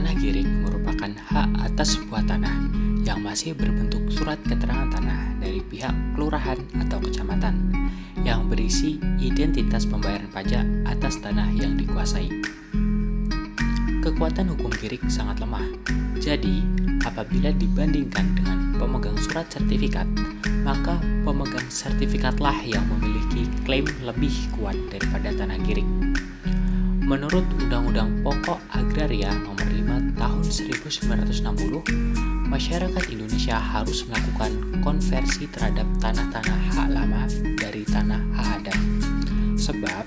Tanah girig merupakan hak atas sebuah tanah yang masih berbentuk surat keterangan tanah dari pihak kelurahan atau kecamatan yang berisi identitas pembayaran pajak atas tanah yang dikuasai. Kekuatan hukum girig sangat lemah, jadi apabila dibandingkan dengan pemegang surat sertifikat, maka pemegang sertifikatlah yang memiliki klaim lebih kuat daripada tanah girig. Menurut Undang-Undang Pokok Agraria Nomor 5 Tahun 1960, masyarakat Indonesia harus melakukan konversi terhadap tanah-tanah hak lama dari tanah hak adat. Sebab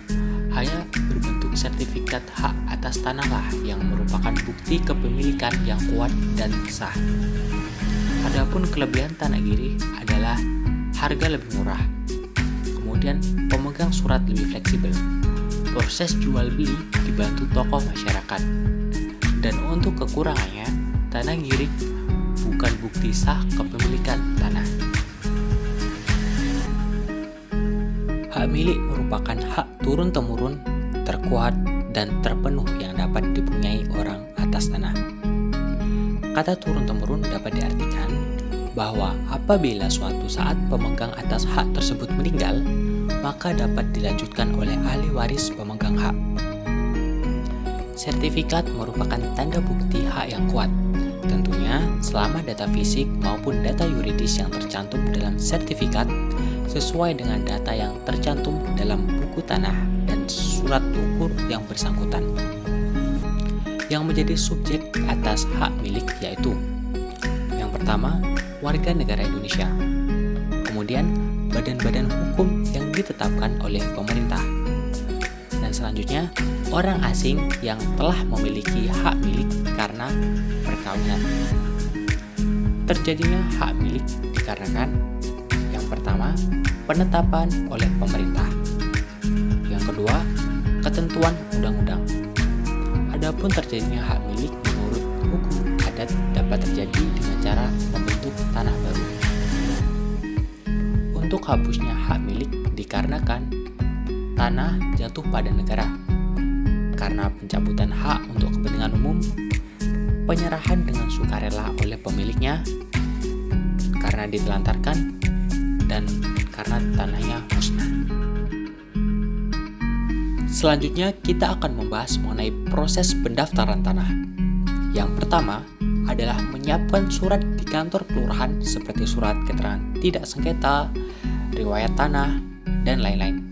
hanya berbentuk sertifikat hak atas tanahlah yang merupakan bukti kepemilikan yang kuat dan sah. Adapun kelebihan tanah girig adalah harga lebih murah. Kemudian pemegang surat lebih fleksibel. Proses jual beli dibantu tokoh masyarakat. Dan untuk kekurangannya, tanah girig bukan bukti sah kepemilikan tanah. Hak milik merupakan hak turun-temurun, terkuat, dan terpenuh yang dapat dipunyai orang atas tanah. Kata turun-temurun dapat diartikan bahwa apabila suatu saat pemegang atas hak tersebut meninggal, maka dapat dilanjutkan oleh ahli waris pemegang hak. Sertifikat merupakan tanda bukti hak yang kuat, tentunya selama data fisik maupun data yuridis yang tercantum dalam sertifikat sesuai dengan data yang tercantum dalam buku tanah dan surat ukur yang bersangkutan. Yang menjadi subjek atas hak milik yaitu: yang pertama, warga negara Indonesia. Kemudian, badan-badan hukum yang ditetapkan oleh pemerintah. Dan selanjutnya, orang asing yang telah memiliki hak milik karena perkawinan. Terjadinya hak milik dikarenakan: yang pertama, penetapan oleh pemerintah. Yang kedua, ketentuan undang-undang. Adapun terjadinya hak milik menurut hukum adat dapat terjadi dengan cara membentuk tanah baru. Untuk hapusnya hak milik dikarenakan tanah jatuh pada negara, karena pencabutan hak untuk kepentingan umum, penyerahan dengan sukarela oleh pemiliknya, karena ditelantarkan, dan karena tanahnya musnah. Selanjutnya kita akan membahas mengenai proses pendaftaran tanah. Yang pertama adalah menyiapkan surat di kantor kelurahan seperti surat keterangan tidak sengketa, riwayat tanah, dan lain-lain.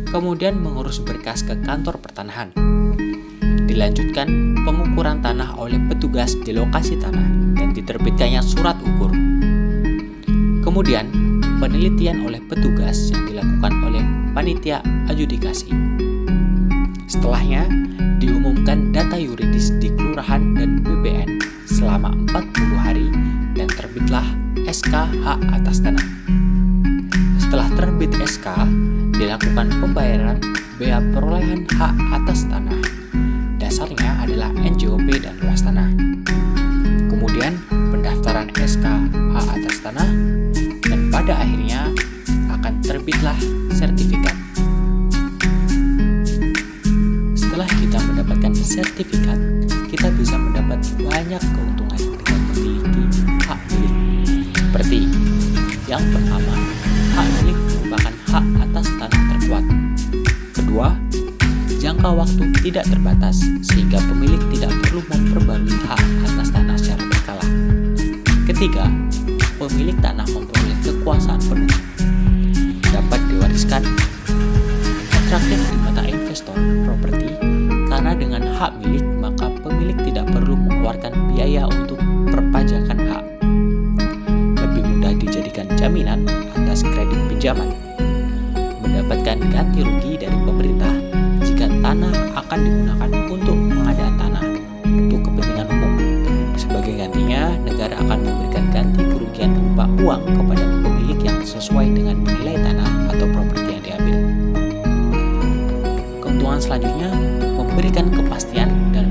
Kemudian mengurus berkas ke kantor pertanahan. Dilanjutkan pengukuran tanah oleh petugas di lokasi tanah dan diterbitkannya surat ukur. Kemudian penelitian oleh petugas yang dilakukan oleh panitia adjudikasi. Setelahnya diumumkan data yuridis di kelurahan dan BPN selama 40 hari dan terbitlah SK hak atas tanah. Setelah terbit SK, dilakukan pembayaran bea perolehan hak atas tanah. Dasarnya adalah NJOP dan luas tanah. Kemudian pendaftaran SK hak atas tanah, dan pada akhirnya akan terbitlah sertifikat. Setelah kita mendapatkan sertifikat, kita bisa mendapat banyak keuntungan dengan memiliki hak milik. Seperti yang pertama, hak milik merupakan hak atas tanah terkuat. Kedua, jangka waktu tidak terbatas sehingga pemilik tidak perlu memperbarui hak atas tanah secara berkala. Ketiga, pemilik tanah memperoleh kekuasaan penuh. Dapat diwariskan. Atraktif di mata investor properti karena dengan hak milik maka pemilik tidak perlu mengeluarkan biaya untuk perpajakan hak. Lebih mudah dijadikan jaminan atas kredit pinjaman. Mendapatkan ganti rugi dari pemerintah jika tanah akan digunakan untuk pengadaan tanah untuk kepentingan umum. Sebagai gantinya, negara akan memberikan ganti kerugian berupa uang kepada pemilik yang sesuai dengan nilai tanah atau properti yang diambil. Keuntungan selanjutnya memberikan kepastian dan